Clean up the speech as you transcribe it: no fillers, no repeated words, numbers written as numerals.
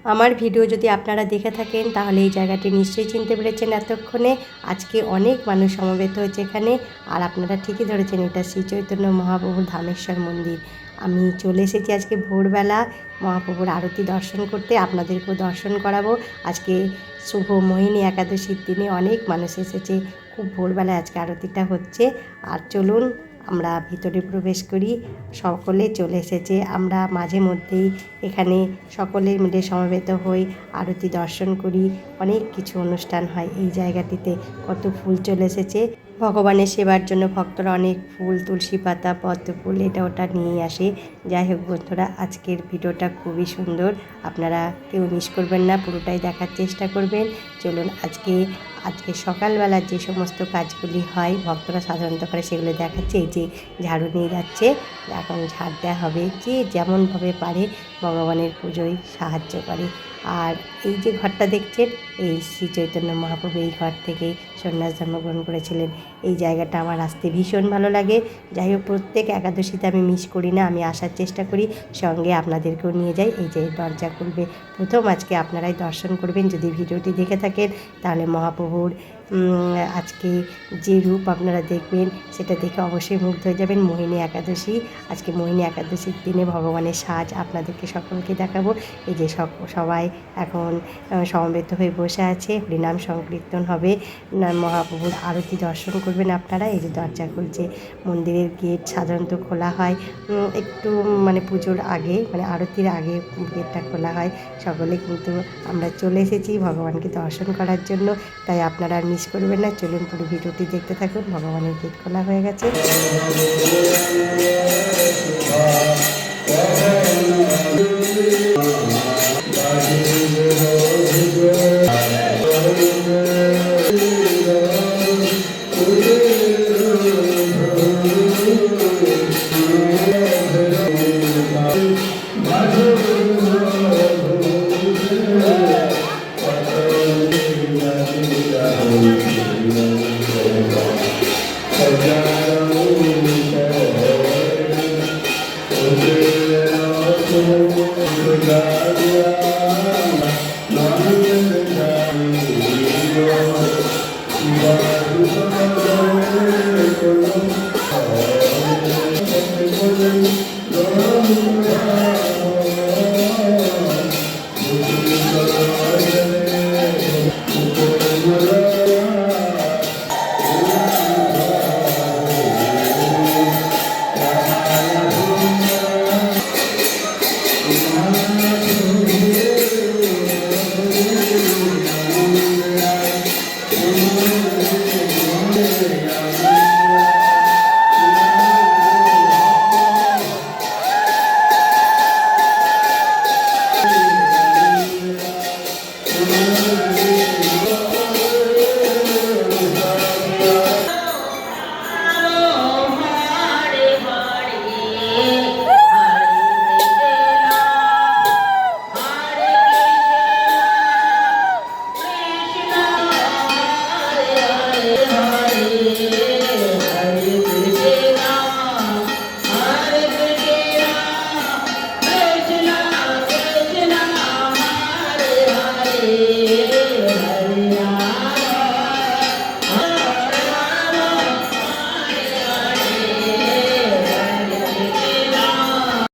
আমার ভিডিও যদি আপনারা দেখে থাকেন তাহলে এই জায়গাটি নিশ্চয়ই চিনতে পেরেছেন এতক্ষণে। আজকে অনেক মানুষ সমবেত হয়েছে এখানে, আর আপনারা ঠিকই ধরেছেন, এটা শ্রী চৈতন্য মহাপ্রভুর ধামেশ্বর মন্দির। আমি চলে এসেছি আজকে ভোরবেলা মহাপ্রভুর আরতি দর্শন করতে, আপনাদেরকেও দর্শন করাবো। আজকে শুভ মোহিনী একাদশীর দিনে অনেক মানুষ এসেছে, খুব ভোরবেলায় আজকে আরতিটা হচ্ছে। আর চলুন আমরা ভিতরে প্রবেশ করি। সকলে চলে এসেছে, আমরা মাঝে মধ্যেই এখানে সকলে মিলে সমবেত হই, আরতি দর্শন করি, অনেক কিছু অনুষ্ঠান হয় এই জায়গাটিতে। কত ফুল চলে এসেছে ভগবানের সেবার জন্য, ভক্তরা অনেক ফুল, তুলসী পাতা, পদ্ম ফুল এটা ওটা নিয়ে আসে। যাই হোক বন্ধুরা, আজকের ভিডিওটা খুবই সুন্দর, আপনারা কেউ মিস করবেন না, পুরোটাই দেখার চেষ্টা করবেন। চলুন আজকে সকালবেলার যে সমস্ত কাজগুলি হয় ভক্তরা সাধারণত করে সেগুলো দেখাচ্ছে। এই যে ঝাড়ু নিয়ে যাচ্ছে, এখন ঝাড় দেওয়া হবে, যে যেমনভাবে পারে ভগবানের পুজোয় সাহায্য করে। আর এই যে ঘরটা দেখছেন, এই শ্রী চৈতন্য মহাপ্রভু এই ঘর থেকে সন্ন্যাস জন্মগ্রহণ করেছিলেন। এই জায়গাটা আমার আসতে ভীষণ ভালো লাগে। যাই হোক, প্রত্যেক একাদশীতে আমি মিস করি না, আমি আসার চেষ্টা করি, সঙ্গে আপনাদেরকেও নিয়ে যাই। এই যে দরজা খুলবে প্রথম, আজকে আপনারাই দর্শন করবেন। যদি ভিডিওটি দেখে থাকেন তাহলে মহাপ্রভুর আজকে যে রূপ আপনারা দেখবেন সেটা দেখে অবশ্যই মুগ্ধ হয়ে যাবেন। মোহিনী একাদশী, আজকে মোহিনী একাদশীর দিনে ভগবানের সাজ আপনাদেরকে সকলকে দেখাবো। এই যে সবাই এখন সমবেত হয়ে বসে আছে, হরিনাম সংকীর্তন হবে, মহাপ্রভুর আরতি দর্শন করবেন আপনারা। এই যে দরজা খুলছে, মন্দিরের গেট সাধারণত খোলা হয় একটু মানে পুজোর আগে, মানে আরতির আগে গেটটা খোলা হয়। সকলে কিন্তু আমরা চলে এসেছি ভগবানকে দর্শন করার জন্য, তাই আপনারা আর মিস করবেন না। চলুন পুরো ভিডিওটি দেখতে থাকুন। ভগবানের গেট খোলা হয়ে গেছে।